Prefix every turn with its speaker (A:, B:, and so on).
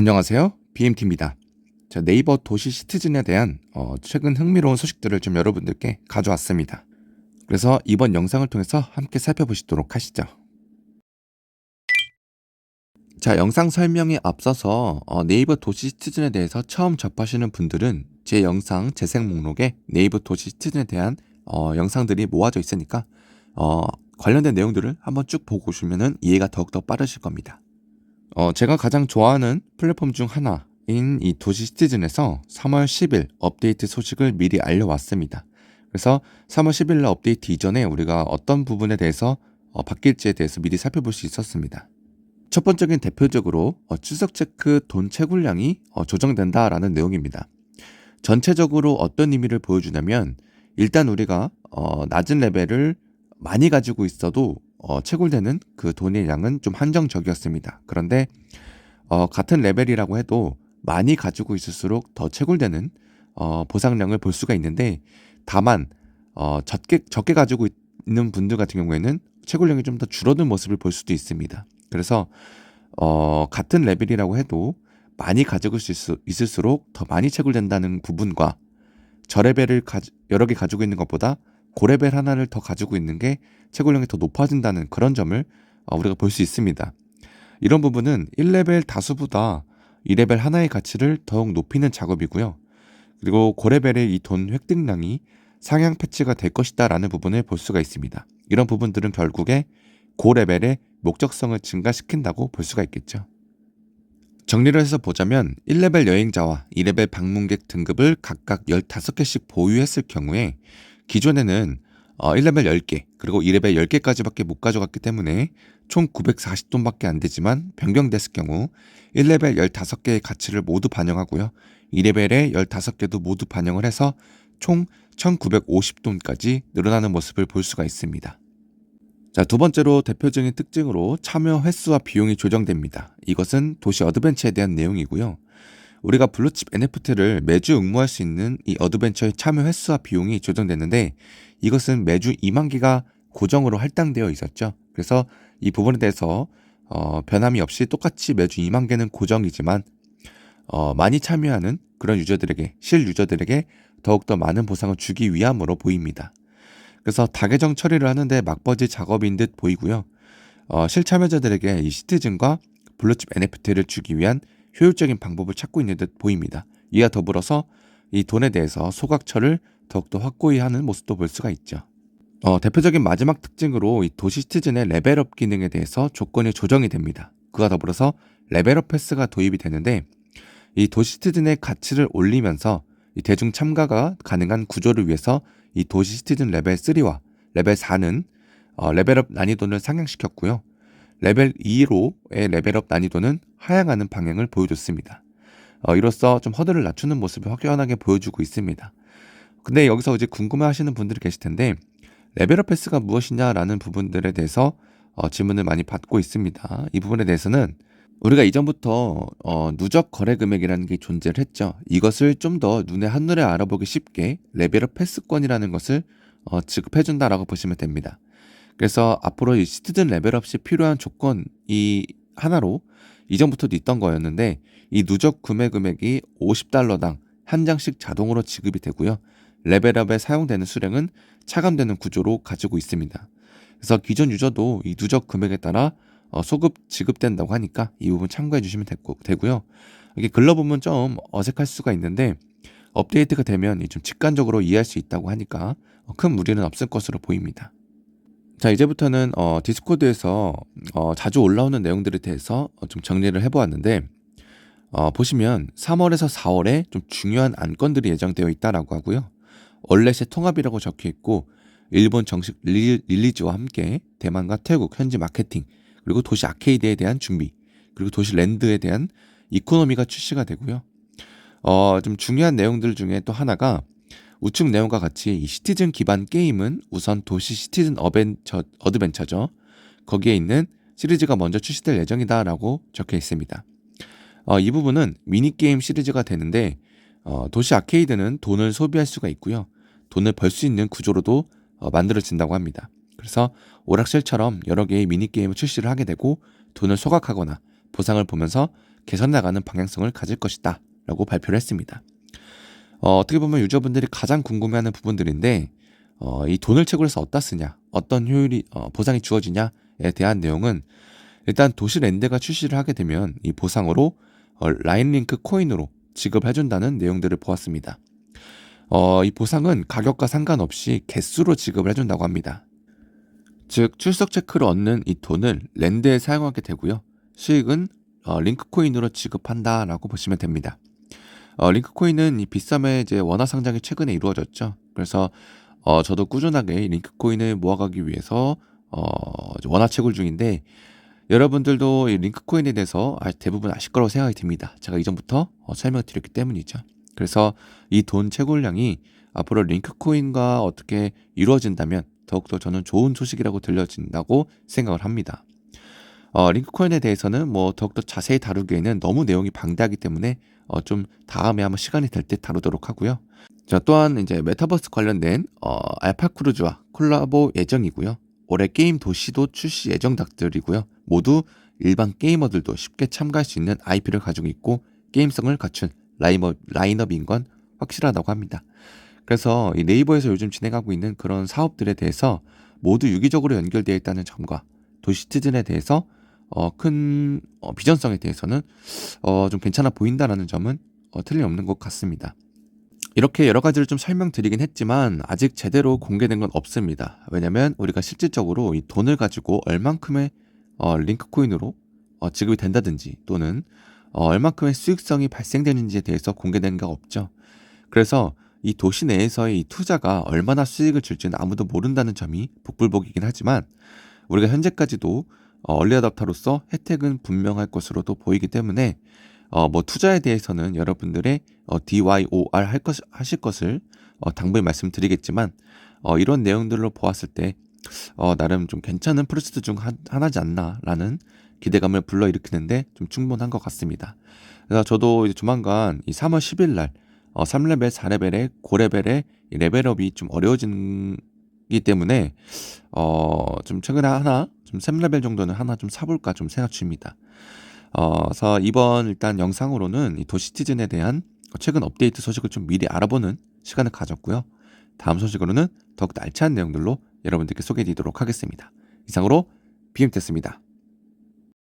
A: 안녕하세요. BMT입니다. 자, 네이버 도시 시티즌에 대한 최근 흥미로운 소식들을 좀 여러분들께 가져왔습니다. 그래서 이번 영상을 통해서 함께 살펴보시도록 하시죠. 자, 영상 설명에 앞서서 네이버 도시 시티즌에 대해서 처음 접하시는 분들은 제 영상 재생 목록에 네이버 도시 시티즌에 대한 영상들이 모아져 있으니까 관련된 내용들을 한번 쭉 보고 오시면 이해가 더욱더 빠르실 겁니다. 제가 가장 좋아하는 플랫폼 중 하나인 이 도시 시티즌에서 3월 10일 업데이트 소식을 미리 알려왔습니다. 그래서 3월 10일 날 업데이트 이전에 우리가 어떤 부분에 대해서 바뀔지에 대해서 미리 살펴볼 수 있었습니다. 첫 번째는 대표적으로 출석 체크 돈 채굴량이 조정된다라는 내용입니다. 전체적으로 어떤 의미를 보여주냐면 일단 우리가 낮은 레벨을 많이 가지고 있어도 채굴되는 그 돈의 양은 좀 한정적이었습니다. 그런데 같은 레벨이라고 해도 많이 가지고 있을수록 더 채굴되는 보상량을 볼 수가 있는데 다만 적게 가지고 있는 분들 같은 경우에는 채굴량이 좀 더 줄어든 모습을 볼 수도 있습니다. 그래서 같은 레벨이라고 해도 많이 가지고 있을수록 더 많이 채굴된다는 부분과 저레벨을 여러 개 가지고 있는 것보다 고레벨 하나를 더 가지고 있는 게 채굴량이 더 높아진다는 그런 점을 우리가 볼 수 있습니다. 이런 부분은 1레벨 다수보다 2레벨 하나의 가치를 더욱 높이는 작업이고요. 그리고 고레벨의 이 돈 획득량이 상향 패치가 될 것이다 라는 부분을 볼 수가 있습니다. 이런 부분들은 결국에 고레벨의 목적성을 증가시킨다고 볼 수가 있겠죠. 정리를 해서 보자면 1레벨 여행자와 2레벨 방문객 등급을 각각 15개씩 보유했을 경우에 기존에는 1레벨 10개 그리고 2레벨 10개까지밖에 못 가져갔기 때문에 총 940돈밖에 안 되지만 변경됐을 경우 1레벨 15개의 가치를 모두 반영하고요. 2레벨에 15개도 모두 반영을 해서 총 1950돈까지 늘어나는 모습을 볼 수가 있습니다. 자, 두 번째로 대표적인 특징으로 참여 횟수와 비용이 조정됩니다. 이것은 도시 어드벤처에 대한 내용이고요. 우리가 블루칩 NFT를 매주 응모할 수 있는 이 어드벤처의 참여 횟수와 비용이 조정됐는데 이것은 매주 2만 개가 고정으로 할당되어 있었죠. 그래서 이 부분에 대해서 변함이 없이 똑같이 매주 2만 개는 고정이지만 많이 참여하는 그런 유저들에게 실유저들에게 더욱더 많은 보상을 주기 위함으로 보입니다. 그래서 다계정 처리를 하는데 막버지 작업인 듯 보이고요. 실참여자들에게 이 시티즌과 블루칩 NFT를 주기 위한 효율적인 방법을 찾고 있는 듯 보입니다. 이와 더불어서 이 돈에 대해서 소각처를 더욱더 확고히 하는 모습도 볼 수가 있죠. 대표적인 마지막 특징으로 이 도시 시티즌의 레벨업 기능에 대해서 조건이 조정이 됩니다. 그와 더불어서 레벨업 패스가 도입이 되는데 이 도시 시티즌의 가치를 올리면서 이 대중 참가가 가능한 구조를 위해서 이 도시 시티즌 레벨 3와 레벨 4는 레벨업 난이도를 상향시켰고요. 레벨 2로의 레벨업 난이도는 하향하는 방향을 보여줬습니다. 이로써 좀 허들을 낮추는 모습을 확연하게 보여주고 있습니다. 근데 여기서 이제 궁금해하시는 분들이 계실 텐데 레벨업 패스가 무엇이냐라는 부분들에 대해서 질문을 많이 받고 있습니다. 이 부분에 대해서는 우리가 이전부터 누적 거래 금액이라는 게 존재를 했죠. 이것을 좀 더 눈에 한눈에 알아보기 쉽게 레벨업 패스권이라는 것을 지급해준다라고 보시면 됩니다. 그래서 앞으로 이 시티즌 레벨업 시 필요한 조건이 하나로 이전부터도 있던 거였는데 이 누적 구매 금액이 $50당 한 장씩 자동으로 지급이 되고요. 레벨업에 사용되는 수량은 차감되는 구조로 가지고 있습니다. 그래서 기존 유저도 이 누적 금액에 따라 소급 지급된다고 하니까 이 부분 참고해 주시면 되고요. 이게 글러보면 좀 어색할 수가 있는데 업데이트가 되면 좀 직관적으로 이해할 수 있다고 하니까 큰 무리는 없을 것으로 보입니다. 자, 이제부터는 디스코드에서 자주 올라오는 내용들에 대해서 좀 정리를 해보았는데 보시면 3월에서 4월에 좀 중요한 안건들이 예정되어 있다라고 하고요. 얼렛의 통합이라고 적혀 있고 일본 정식 릴리즈와 함께 대만과 태국 현지 마케팅 그리고 도시 아케이드에 대한 준비 그리고 도시 랜드에 대한 이코노미가 출시가 되고요. 좀 중요한 내용들 중에 또 하나가 우측 내용과 같이 이 시티즌 기반 게임은 우선 도시 시티즌 어드벤처죠. 거기에 있는 시리즈가 먼저 출시될 예정이다라고 적혀 있습니다. 이 부분은 미니게임 시리즈가 되는데 도시 아케이드는 돈을 소비할 수가 있고요. 돈을 벌 수 있는 구조로도 만들어진다고 합니다. 그래서 오락실처럼 여러 개의 미니게임을 출시를 하게 되고 돈을 소각하거나 보상을 보면서 개선 나가는 방향성을 가질 것이다 라고 발표를 했습니다. 어떻게 보면 유저분들이 가장 궁금해하는 부분들인데 이 돈을 채굴해서 어디다 쓰냐, 어떤 효율이 보상이 주어지냐에 대한 내용은 일단 도시랜드가 출시를 하게 되면 이 보상으로 라인링크 코인으로 지급을 해준다는 내용들을 보았습니다. 이 보상은 가격과 상관없이 개수로 지급을 해준다고 합니다. 즉 출석 체크를 얻는 이 돈을 랜드에 사용하게 되고요. 수익은 링크 코인으로 지급한다라고 보시면 됩니다. 링크 코인은 이 비썸의 이제 원화 상장이 최근에 이루어졌죠. 그래서 저도 꾸준하게 링크 코인을 모아가기 위해서 원화 채굴 중인데 여러분들도 이 링크 코인에 대해서 대부분 아실 거라고 생각이 듭니다. 제가 이전부터 설명드렸기 때문이죠. 그래서 이 돈 채굴량이 앞으로 링크 코인과 어떻게 이루어진다면 더욱더 저는 좋은 소식이라고 들려진다고 생각을 합니다. 링크 코인에 대해서는 뭐 더욱더 자세히 다루기에는 너무 내용이 방대하기 때문에 좀 다음에 한번 시간이 될 때 다루도록 하고요. 자, 또한 이제 메타버스 관련된 알파 크루즈와 콜라보 예정이고요. 올해 게임 도시도 출시 예정작들이고요. 모두 일반 게이머들도 쉽게 참가할 수 있는 IP를 가지고 있고 게임성을 갖춘 라인업인 건 확실하다고 합니다. 그래서 이 네이버에서 요즘 진행하고 있는 그런 사업들에 대해서 모두 유기적으로 연결되어 있다는 점과 도시티즌에 대해서 큰 비전성에 대해서는 좀 괜찮아 보인다라는 점은 틀림없는 것 같습니다. 이렇게 여러 가지를 좀 설명드리긴 했지만 아직 제대로 공개된 건 없습니다. 왜냐면 우리가 실질적으로 이 돈을 가지고 얼만큼의 링크 코인으로 지급이 된다든지 또는 얼만큼의 수익성이 발생되는지에 대해서 공개된 게 없죠. 그래서 이 도시 내에서의 이 투자가 얼마나 수익을 줄지는 아무도 모른다는 점이 복불복이긴 하지만 우리가 현재까지도 얼리 어답터로서 혜택은 분명할 것으로도 보이기 때문에 뭐 투자에 대해서는 여러분들의 DYOR 하실 것을 당부의 말씀드리겠지만 이런 내용들로 보았을 때 나름 좀 괜찮은 프로젝트 중 하나지 않나라는 기대감을 불러일으키는데 좀 충분한 것 같습니다. 그래서 저도 이제 조만간 이 3월 10일 날 3레벨, 4레벨의 고레벨의 이 레벨업이 좀 어려워지기 때문에 좀 최근에 하나 좀 3레벨 정도는 하나 좀 사볼까 좀 생각 중입니다. 그래서 이번 일단 영상으로는 이 도시티즌에 대한 최근 업데이트 소식을 좀 미리 알아보는 시간을 가졌고요. 다음 소식으로는 더욱 알찬 내용들로 여러분들께 소개해드리도록 하겠습니다. 이상으로 BMT였습니다.